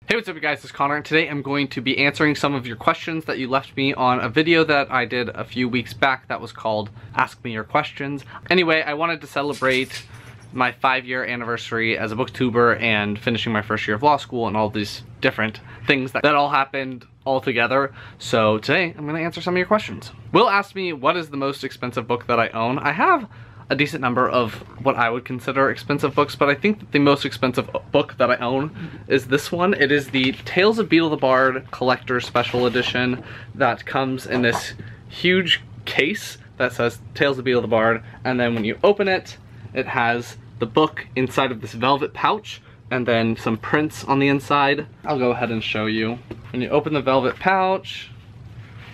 Hey, what's up you guys, it's Connor, and today I'm going to be answering some of your questions that you left me on a video that I did a few weeks back that was called Ask Me Your Questions. Anyway, I wanted to celebrate my 5-year anniversary as a booktuber and finishing my first year of law school and all these different things that all happened all together. So today I'm going to answer some of your questions. Will asked me what is the most expensive book that I own. I have a decent number of what I would consider expensive books, but I think that the most expensive book that I own is this one. It is the Tales of Beetle the Bard Collector Special Edition that comes in this huge case that says Tales of Beetle the Bard, and then when you open it, it has the book inside of this velvet pouch and then some prints on the inside. I'll go ahead and show you. When you open the velvet pouch,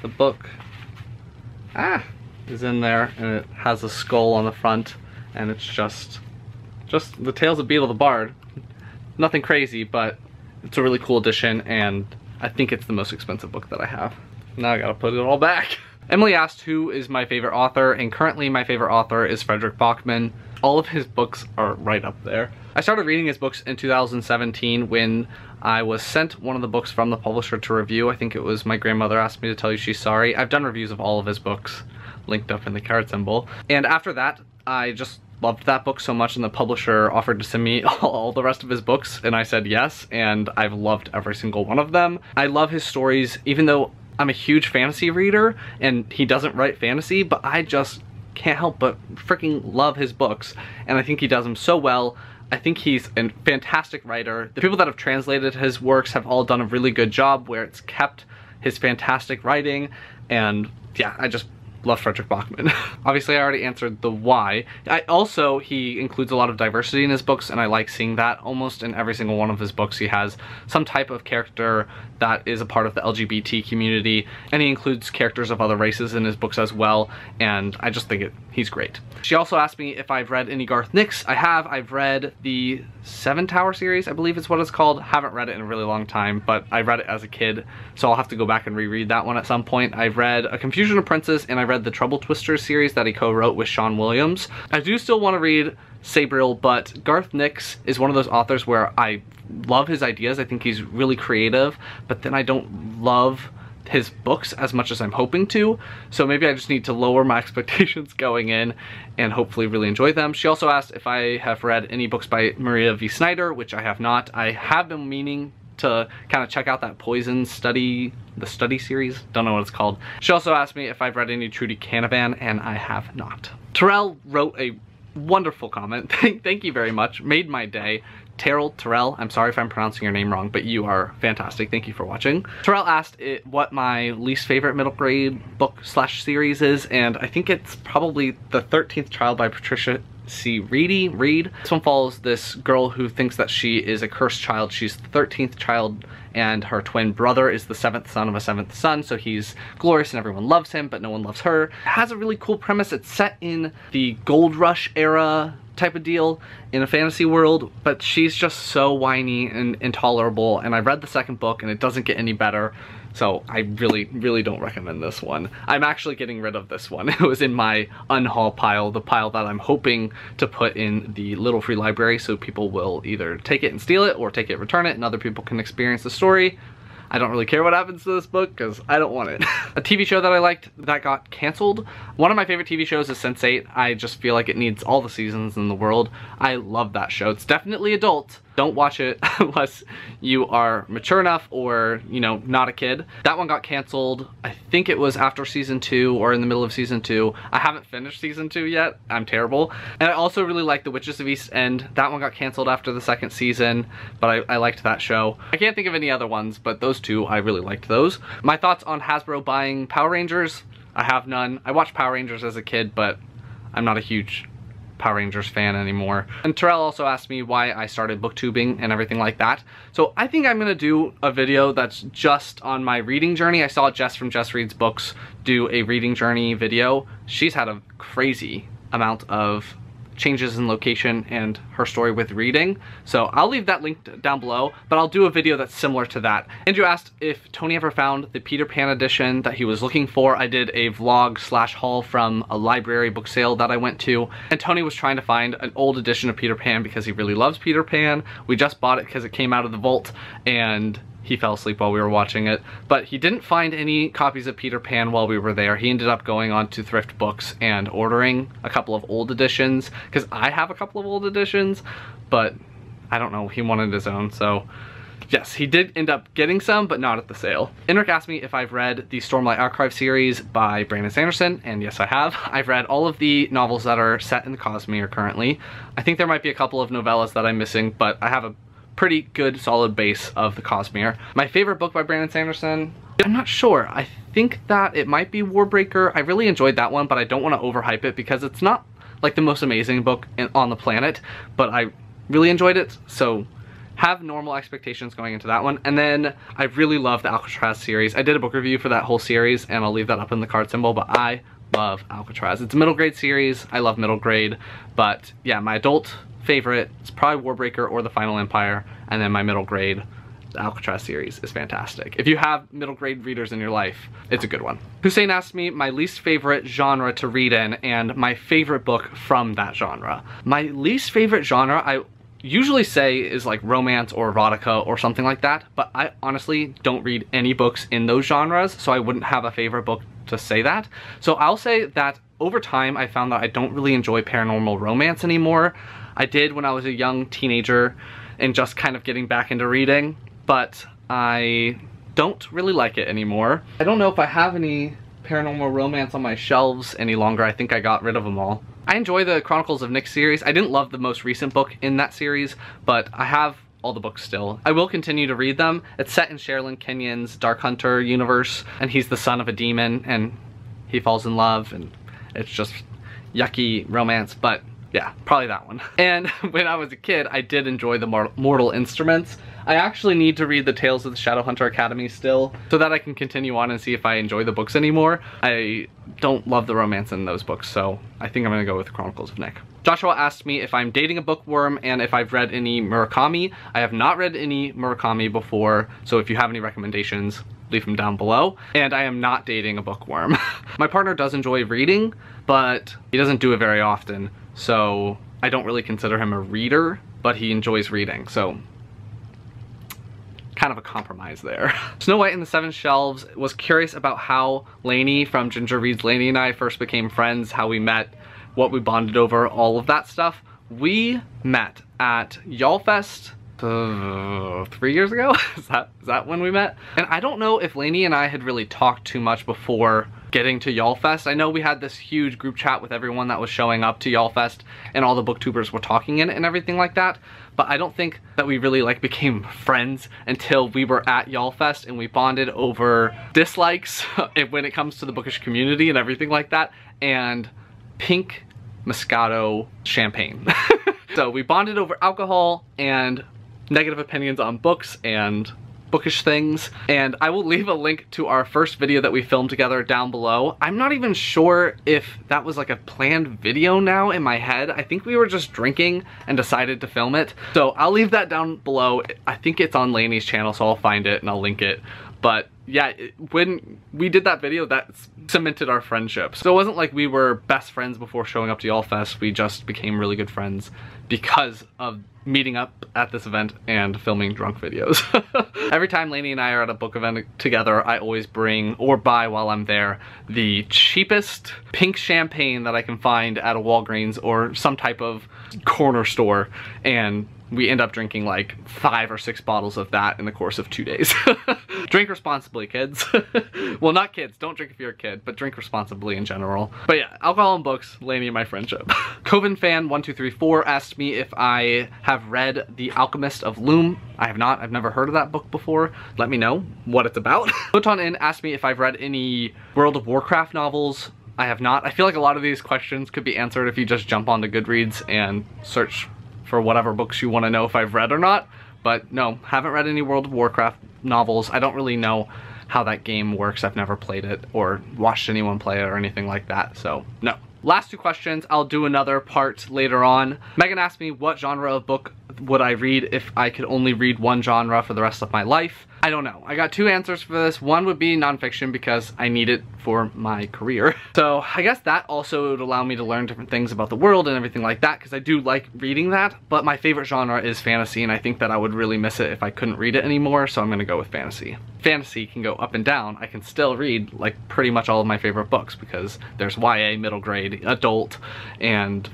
the book is in there, and it has a skull on the front, and it's just the Tales of Beetle the Bard. Nothing crazy, but it's a really cool edition, and I think it's the most expensive book that I have. Now I gotta put it all back. Emily asked who is my favorite author, and currently my favorite author is Frederick Backman. All of his books are right up there. I started reading his books in 2017 when I was sent one of the books from the publisher to review. I think it was My Grandmother Asked Me to Tell You She's Sorry. I've done reviews of all of his books, linked up in the card symbol. And after that, I just loved that book so much, and the publisher offered to send me all the rest of his books, and I said yes, and I've loved every single one of them. I love his stories, even though I'm a huge fantasy reader, and he doesn't write fantasy, but I just can't help but freaking love his books, and I think he does them so well. I think he's a fantastic writer. The people that have translated his works have all done a really good job where it's kept his fantastic writing, and yeah, I just love Frederick Backman. Obviously, I already answered the why. He includes a lot of diversity in his books, and I like seeing that. Almost in every single one of his books, he has some type of character that is a part of the LGBT community, and he includes characters of other races in his books as well, and I just think he's great. She also asked me if I've read any Garth Nix. I have. I've read the Seven Tower series, I believe is what it's called. Haven't read it in a really long time, but I read it as a kid, so I'll have to go back and reread that one at some point. I've read A Confusion of Princes, and I read the Trouble Twisters series that he co-wrote with Sean Williams. I do still want to read Sabriel, but Garth Nix is one of those authors where I love his ideas. I think he's really creative, but then I don't love his books as much as I'm hoping to, so maybe I just need to lower my expectations going in and hopefully really enjoy them. She also asked if I have read any books by Maria V. Snyder, which I have not. I have been meaning to kind of check out that Poison study, the study series, don't know what it's called. She also asked me if I've read any Trudy Canavan, and I have not. Terrell wrote a wonderful comment. Thank you very much, made my day. Terrell, I'm sorry if I'm pronouncing your name wrong, but you are fantastic. Thank you for watching. Terrell asked what my least favorite middle grade book / series is, and I think it's probably The 13th Child by Patricia C. Reed. This one follows this girl who thinks that she is a cursed child. She's the 13th child, and her twin brother is the 7th son of a 7th son, so he's glorious and everyone loves him, but no one loves her. It has a really cool premise. It's set in the Gold Rush era type of deal in a fantasy world, but she's just so whiny and intolerable, and I read the second book and it doesn't get any better, so I really don't recommend this one. I'm actually getting rid of this one. It was in my unhaul pile, the pile that I'm hoping to put in the Little Free Library, so people will either take it and steal it or take it, return it, and other people can experience the story. I don't really care what happens to this book because I don't want it. A TV show that I liked that got canceled. One of my favorite TV shows is Sense8. I just feel like it needs all the seasons in the world. I love that show. It's definitely adult. Don't watch it unless you are mature enough or, you know, not a kid. That one got canceled. I think it was after season 2 or in the middle of season 2. I haven't finished season 2 yet. I'm terrible. And I also really like The Witches of East End. That one got canceled after the 2nd season, but I liked that show. I can't think of any other ones, but those two, I really liked those. My thoughts on Hasbro buying Power Rangers? I have none. I watched Power Rangers as a kid, but I'm not a huge Power Rangers fan anymore. And Terrell also asked me why I started booktubing and everything like that. So I think I'm gonna do a video that's just on my reading journey. I saw Jess from Jess Reads Books do a reading journey video. She's had a crazy amount of changes in location and her story with reading. So I'll leave that link down below, but I'll do a video that's similar to that. Andrew asked if Tony ever found the Peter Pan edition that he was looking for. I did a vlog / haul from a library book sale that I went to, and Tony was trying to find an old edition of Peter Pan because he really loves Peter Pan. We just bought it because it came out of the vault, and he fell asleep while we were watching it, but he didn't find any copies of Peter Pan while we were there. He ended up going on to Thrift Books and ordering a couple of old editions, because I have a couple of old editions, but I don't know, he wanted his own, so yes, he did end up getting some, but not at the sale. Enric asked me if I've read the Stormlight Archive series by Brandon Sanderson, and yes I have. I've read all of the novels that are set in the Cosmere currently. I think there might be a couple of novellas that I'm missing, but I have a pretty good solid base of the Cosmere. My favorite book by Brandon Sanderson, I'm not sure. I think that it might be Warbreaker. I really enjoyed that one, but I don't want to overhype it because it's not like the most amazing book on the planet, but I really enjoyed it, so have normal expectations going into that one. And then I really love the Alcatraz series. I did a book review for that whole series, and I'll leave that up in the card symbol, but I love Alcatraz. It's a middle grade series. I love middle grade, but yeah, my adult favorite is probably Warbreaker or The Final Empire, and then my middle grade, the Alcatraz series, is fantastic. If you have middle grade readers in your life, it's a good one. Hussein asked me my least favorite genre to read in and my favorite book from that genre. My least favorite genre, I usually say, is like romance or erotica or something like that, but I honestly don't read any books in those genres, so I wouldn't have a favorite book to say that. So I'll say that over time I found that I don't really enjoy paranormal romance anymore. I did when I was a young teenager and just kind of getting back into reading, but I don't really like it anymore. I don't know if I have any paranormal romance on my shelves any longer. I think I got rid of them all. I enjoy the Chronicles of Nick series. I didn't love the most recent book in that series, but I have all the books still. I will continue to read them. It's set in Sherilyn Kenyon's Dark Hunter universe, and he's the son of a demon, and he falls in love, and it's just yucky romance, but yeah, probably that one. And when I was a kid, I did enjoy the Mortal Instruments. I actually need to read the Tales of the Shadowhunter Academy still, so that I can continue on and see if I enjoy the books anymore. I don't love the romance in those books, so I think I'm gonna go with Chronicles of Nick. Joshua asked me if I'm dating a bookworm and if I've read any Murakami. I have not read any Murakami before, so if you have any recommendations, leave them down below. And I am not dating a bookworm. My partner does enjoy reading, but he doesn't do it very often, so I don't really consider him a reader, but he enjoys reading, so kind of a compromise there. Snow White and the Seven Shelves was curious about how Lainey from Ginger Reads Lainey and I first became friends, how we met, what we bonded over, all of that stuff. We met at YALLFest 3 years ago? Is that when we met? And I don't know if Lainey and I had really talked too much before getting to YALLFest. I know we had this huge group chat with everyone that was showing up to YALLFest, and all the booktubers were talking in it and everything like that, but I don't think that we really like became friends until we were at YALLFest and we bonded over dislikes when it comes to the bookish community and everything like that, and pink Moscato champagne. So we bonded over alcohol and negative opinions on books and bookish things, and I will leave a link to our first video that we filmed together down below. I'm not even sure if that was like a planned video now in my head. I think we were just drinking and decided to film it. So I'll leave that down below. I think it's on Lainey's channel, so I'll find it and I'll link it. But yeah, when we did that video, that cemented our friendship. So it wasn't like we were best friends before showing up to YALLFest. We just became really good friends because of meeting up at this event and filming drunk videos. Every time Lainey and I are at a book event together, I always bring, or buy while I'm there, the cheapest pink champagne that I can find at a Walgreens or some type of corner store, and we end up drinking like 5 or 6 bottles of that in the course of 2 days. Drink responsibly, kids. Well, not kids, don't drink if you're a kid, but drink responsibly in general. But yeah, alcohol and books, Lainey and my friendship. Coven fan 1234 asked me if I have read The Alchemist of Loom. I have not, I've never heard of that book before. Let me know what it's about. Photon In asked me if I've read any World of Warcraft novels. I have not. I feel like a lot of these questions could be answered if you just jump onto Goodreads and search for whatever books you want to know if I've read or not. But no, haven't read any World of Warcraft novels. I don't really know how that game works. I've never played it or watched anyone play it or anything like that, so no. Last two questions, I'll do another part later on. Megan asked me what genre of book would I read if I could only read one genre for the rest of my life. I don't know. I got two answers for this. One would be nonfiction because I need it for my career. So I guess that also would allow me to learn different things about the world and everything like that, because I do like reading that, but my favorite genre is fantasy, and I think that I would really miss it if I couldn't read it anymore, so I'm gonna go with fantasy. Fantasy can go up and down. I can still read like pretty much all of my favorite books because there's YA, middle grade, adult, and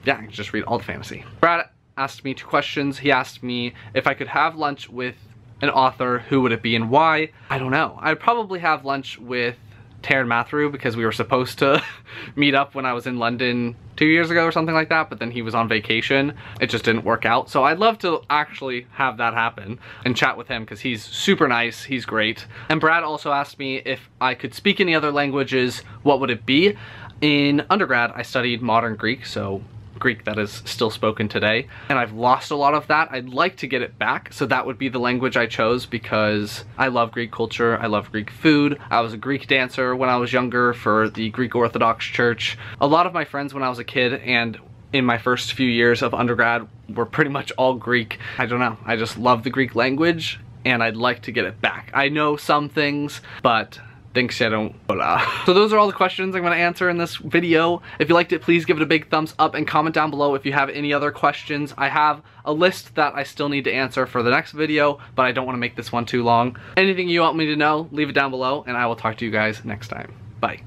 yeah, I can just read all the fantasy. Brad asked me two questions. He asked me if I could have lunch with an author, who would it be and why? I don't know. I'd probably have lunch with Taran Matharu because we were supposed to meet up when I was in London 2 years ago or something like that, but then he was on vacation. It just didn't work out. So I'd love to actually have that happen and chat with him because he's super nice, he's great. And Brad also asked me if I could speak any other languages, what would it be? In undergrad, I studied modern Greek, so Greek that is still spoken today, and I've lost a lot of that. I'd like to get it back, so that would be the language I chose because I love Greek culture, I love Greek food. I was a Greek dancer when I was younger for the Greek Orthodox Church. A lot of my friends when I was a kid and in my first few years of undergrad were pretty much all Greek. I don't know, I just love the Greek language and I'd like to get it back. I know some things, but thanks, I don't. So those are all the questions I'm going to answer in this video. If you liked it, please give it a big thumbs up and comment down below if you have any other questions. I have a list that I still need to answer for the next video, but I don't want to make this one too long. Anything you want me to know, leave it down below, and I will talk to you guys next time. Bye.